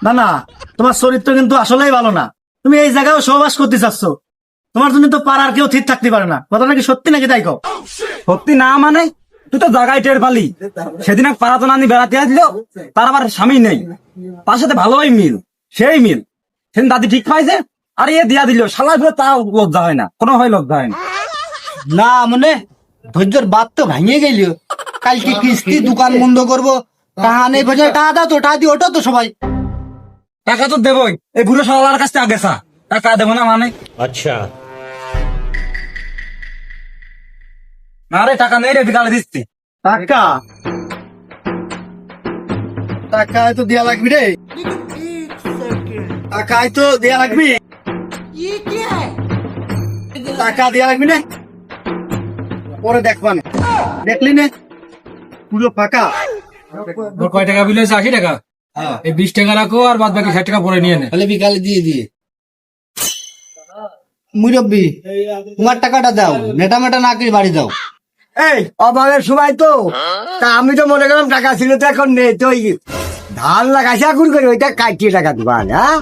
না না, তোমার চরিত্র কিন্তু আসলেই ভালো না। তুমি এই জায়গায় সহবাস করতে চাচ্ছ, তোমার জন্য তো পাড়ার কেউ ঠিক থাকতে পারে না। কথা নাকি সত্যি নাকি তাই কও? সত্যি না মানে তুই তো জায়গায় টের পালি। সেদিন এক পাড়া তো নানি বেড়াতে আসলো, তার আবার স্বামী নেই, তার সাথে ভালোই মিল, সেই মিল। সেদিন দাদি ঠিক পাইছে, আর এ দিয়া দিল শালা, তাও লজ্জা হয় না, কোনো হয় লজ্জা হয় না। না মানে ধৈর্যের বাদ তো ভাঙিয়ে গেল। কালকে কিস্তি দোকান বন্ধ করবো, টাকা নেই ভেজে টাকা দাও তো, টাকা দিয়ে ওটা তো সবাই। টাকা তো দেবই, এই বুড়ো শালার কাছ থেকে আগে চা, টাকা দেবো না মানে? अच्छा না রে, টাকা নেই রে, বিকালে দিচ্ছি। টাকা টাকা তো দেয়া লাগবি রে, টাকাই তো দেয়া লাগবি, টাকা দেয়া লাগবি না, পরে দেখবা না। দেখলি না পুরো ফাঁকা। ওর কয় টাকা বিল হয়েছে? 80 টাকা। এই 20 টাকা রাখো, আর বাদ বাকি 60 টাকা পরে নিয়ে নে। তাহলে বিকালে দিয়ে দিয়ে মুরব্বী তোমার টাকাটা দাও, নেটা মেটা না করে বাড়ি দাও। এই অভাবের সময় তো, তা আমি তো মনে করলাম টাকা ছিল, তো এখন নেই তো। ওই ধান লাগাইছে এখন করে ওইটা কাটিয়ে টাকা দিবা, হ্যাঁ?